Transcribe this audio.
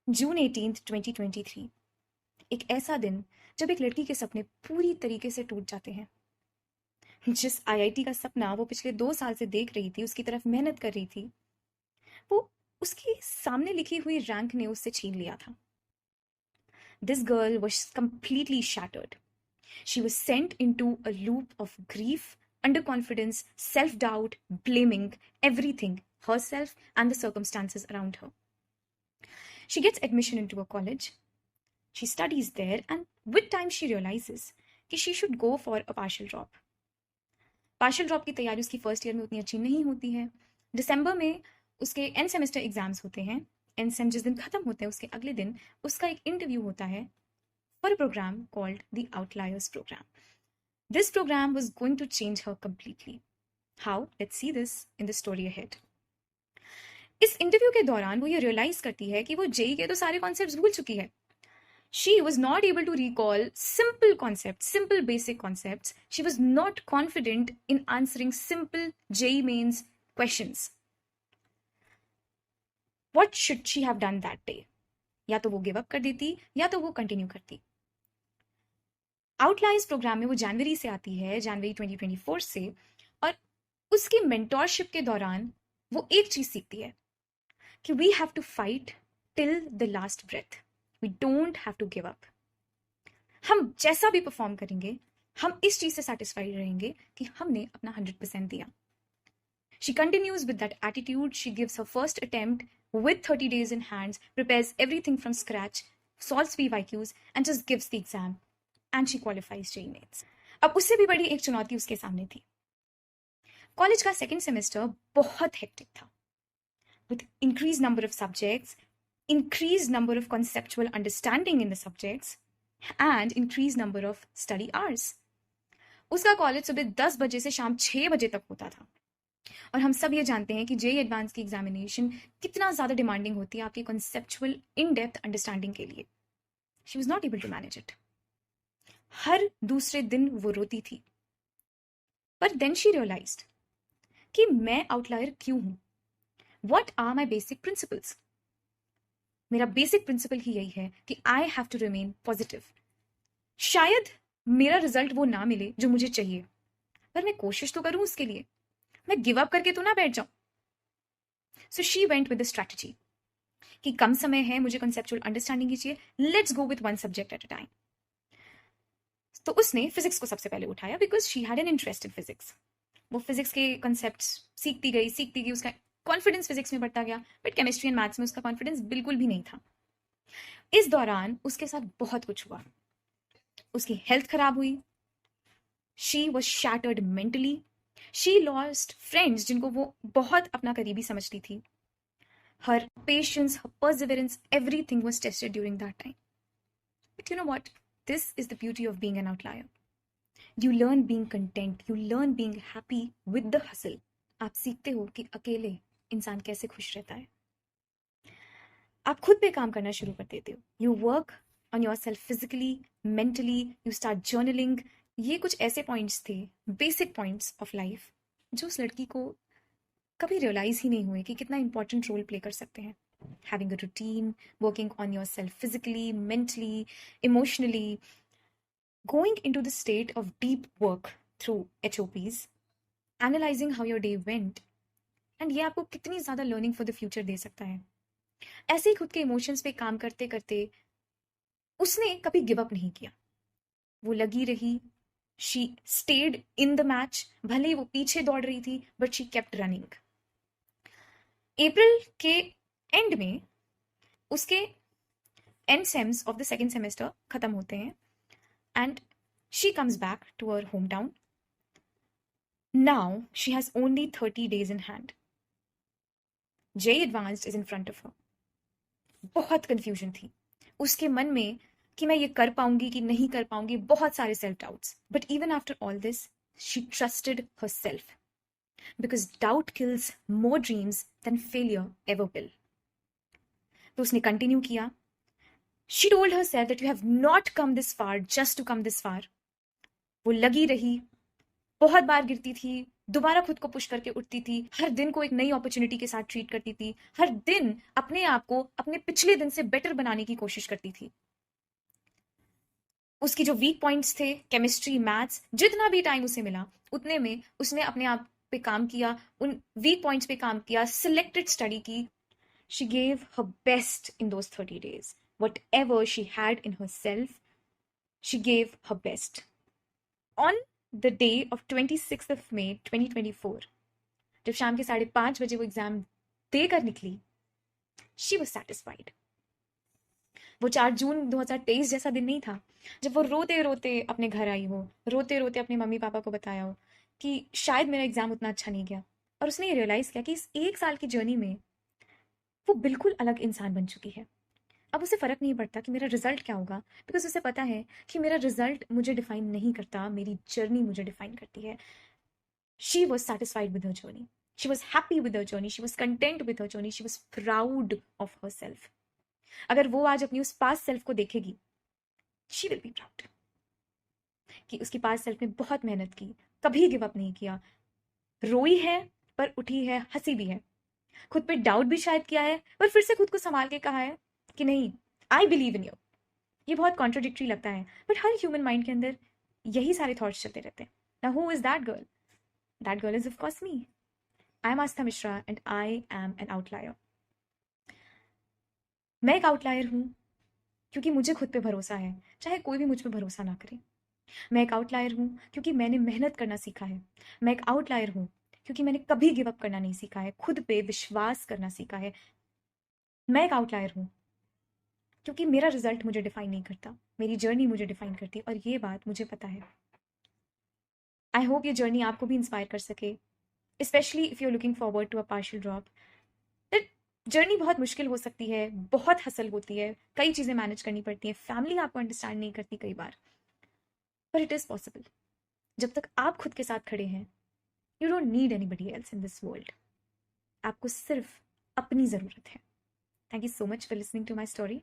जून 18, 2023, एक ऐसा दिन जब एक लड़की के सपने पूरी तरीके से टूट जाते हैं। जिस आईआईटी का सपना वो पिछले 2 साल से देख रही थी, उसकी तरफ मेहनत कर रही थी, वो उसकी सामने लिखी हुई रैंक ने उससे छीन लिया था। This girl was completely shattered. She was sent into a loop of grief, underconfidence, self doubt, blaming everything, herself and the circumstances around her. She gets admission into a college. She studies there, and with time, she realizes कि she should go for a partial drop. Partial drop की तैयारी उसकी first year में उतनी अच्छी नहीं होती है। दिसंबर में उसके एंड सेमेस्टर एग्जाम्स होते हैं। एंड सेम जिस दिन खत्म होते हैं उसके अगले दिन उसका एक इंटरव्यू होता है for a program called the Outliers program. This program was going to change her completely. How? Let's see this in the story ahead. इस इंटरव्यू के दौरान वो ये रियलाइज करती है कि वो जेई के तो सारे कॉन्सेप्ट्स भूल चुकी है। She was not able to recall simple concepts, simple basic concepts. She was not confident in answering simple JEE mains questions. What should she have done that day? या तो वो गिव अप कर देती या तो वो कंटिन्यू करती। आउटलाइज programme में वो जनवरी से आती है, जनवरी 2024 से, और उसकी मेंटोरशिप के दौरान वो एक चीज सीखती है कि we have to fight till the last breath. We don't have to give up. हम जैसा भी परफॉर्म करेंगे, हम इस चीज से सेटिस्फाइड रहेंगे कि हमने अपना 100% दिया। She continues with that attitude. She gives her first attempt with 30 days in hands, prepares everything from scratch, solves PYQs, and just gives the exam. And she qualifies JEE Mains. अब उससे भी बड़ी एक चुनौती उसके सामने थी। कॉलेज का सेकेंड सेमेस्टर बहुत हेक्टिक था, with increased number of subjects, increased number of conceptual understanding in the subjects, and increased number of study hours. उसका कॉलेज सुबह 10 बजे से शाम 6 बजे तक होता था। और हम सब ये जानते हैं कि जेई एडवांस की एग्जामिनेशन कितना ज्यादा डिमांडिंग होती है आपकी कॉन्सेप्चुअल इन डेप्थ अंडरस्टैंडिंग के लिए। She was not able to manage it. हर दूसरे दिन वो रोती थी। पर देन शी रियलाइज्ड कि मैं आउटलायर क्यों हूं। What are my basic principles? मेरा बेसिक प्रिंसिपल ही यही है कि I have to remain positive. शायद मेरा रिजल्ट वो ना मिले जो मुझे चाहिए, पर मैं कोशिश तो करूं उसके लिए। मैं गिव अप करके तो ना बैठ जाऊं। So she went with the strategy कि कम समय है, मुझे कंसेप्चुअल अंडरस्टैंडिंग ही चाहिए, let's go with one subject at a time. तो उसने फिजिक्स को सबसे पहले उठाया because she had an interest in physics. वो फिजिक्स के कंसेप्ट सीखती गई, उसका कॉन्फिडेंस फिजिक्स में बढ़ता गया, बट केमिस्ट्री एंड मैथ्स में उसका कॉन्फिडेंस बिल्कुल भी नहीं था। इस दौरान उसके साथ बहुत कुछ हुआ। उसकी हेल्थ खराब हुई। She was shattered mentally. She lost friends जिनको वो बहुत अपना करीबी समझती थी। Her patience, her perseverance, everything was tested during that time. But you know what? This is the beauty of being an outlier. You learn being content, you learn being happy with the hustle. आप सीखते हो कि अकेले इंसान कैसे खुश रहता है। आप खुद पे काम करना शुरू कर देते हो। You work on your self physically, mentally, you start journaling. ये कुछ ऐसे पॉइंट्स थे, बेसिक पॉइंट्स ऑफ लाइफ, जो उस लड़की को कभी रियलाइज ही नहीं हुए कि कितना इंपॉर्टेंट रोल प्ले कर सकते हैं। Having a routine, working on your self physically, mentally, emotionally, going into the state of deep work through HOPs, analysing how your day went, and ये आपको कितनी ज्यादा लर्निंग फॉर द फ्यूचर दे सकता है। ऐसे ही खुद के इमोशंस पे काम करते करते उसने कभी गिव अप नहीं किया। वो लगी रही। She stayed in the match. भले ही वो पीछे दौड़ रही थी, but she kept running. April के एंड में उसके end sems of the second semester खत्म होते हैं, and she comes back to her home town. Now she has only 30 days in hand. JEE Advanced is in front of her. बहुत confusion थी उसके मन में कि मैं ये कर पाऊंगी कि नहीं कर पाऊंगी, बहुत सारे self doubts. But even after all this she trusted her self, because doubt kills more dreams than failure ever will. तो उसने कंटिन्यू किया। She told her self that you have not come this far just to come this far. वो लगी रही, बहुत बार गिरती थी, दोबारा खुद को पुश करके उठती थी, हर दिन को एक नई अपॉर्चुनिटी के साथ ट्रीट करती थी, हर दिन अपने आप को अपने पिछले दिन से बेटर बनाने की कोशिश करती थी। उसकी जो वीक पॉइंट्स थे, केमिस्ट्री, मैथ्स, जितना भी टाइम उसे मिला उतने में उसने अपने आप पे काम किया, उन वीक पॉइंट्स पे काम किया, सिलेक्टेड स्टडी की। She gave her best in those 30 days. Whatever she had in herself, she gave her best. On the day of 26th of May 2024, जब शाम के 5:30 बजे वो एग्जाम देकर निकली, शी वॉज सेटिस्फाइड। वो 4 जून 2023 जैसा दिन नहीं था जब वो रोते रोते अपने घर आई हो, रोते रोते अपने मम्मी पापा को बताया हो कि शायद मेरा एग्जाम उतना अच्छा नहीं गया, और उसने ये रियलाइज किया कि इस 1 साल की जर्नी में वो बिल्कुल अलग इंसान बन चुकी है। अब उसे फर्क नहीं पड़ता कि मेरा रिजल्ट क्या होगा, बिकॉज उसे पता है कि मेरा रिजल्ट मुझे डिफाइन नहीं करता, मेरी जर्नी मुझे डिफाइन करती है। She was satisfied with her journey, she was happy with her journey, she was content with her journey, she was proud of her self. अगर वो आज अपनी उस पास सेल्फ को देखेगी, शी विल बी प्राउड कि उसकी पास सेल्फ ने बहुत मेहनत की, कभी गिव अप नहीं किया, रोई है पर उठी है, हंसी भी है, खुद पे डाउट भी शायद किया है, पर फिर से खुद को संभाल के कहा है कि नहीं, आई बिलीव इन यू। ये बहुत कॉन्ट्रोडिक्टरी लगता है, बट हर ह्यूमन माइंड के अंदर यही सारे थॉट्स चलते रहते हैं। Now who is that girl? That girl is of course me. I am Aastha Mishra and I am N outlier. मैं एक आउटलायर हूँ क्योंकि मुझे खुद पे भरोसा है, चाहे कोई भी मुझ पे भरोसा ना करे। मैं एक आउटलायर हूँ क्योंकि मैंने मेहनत करना सीखा है। मैं एक आउटलायर हूँ क्योंकि मैंने कभी गिव अप करना नहीं सीखा है, खुद पे विश्वास करना सीखा है। मैं एक आउटलायर हूँ क्योंकि मेरा रिजल्ट मुझे डिफाइन नहीं करता, मेरी जर्नी मुझे डिफाइन करती है, और ये बात मुझे पता है। आई होप ये जर्नी आपको भी इंस्पायर कर सके, specially if you are looking forward to a partial drop. Journey बहुत मुश्किल हो सकती है, बहुत हसल होती है, कई चीज़ें मैनेज करनी पड़ती हैं, फैमिली आपको अंडरस्टैंड नहीं करती कई बार, पर इट इज़ पॉसिबल। जब तक आप खुद के साथ खड़े हैं, you don't need anybody else in this world. आपको सिर्फ अपनी ज़रूरत है। Thank you so much for listening to my story.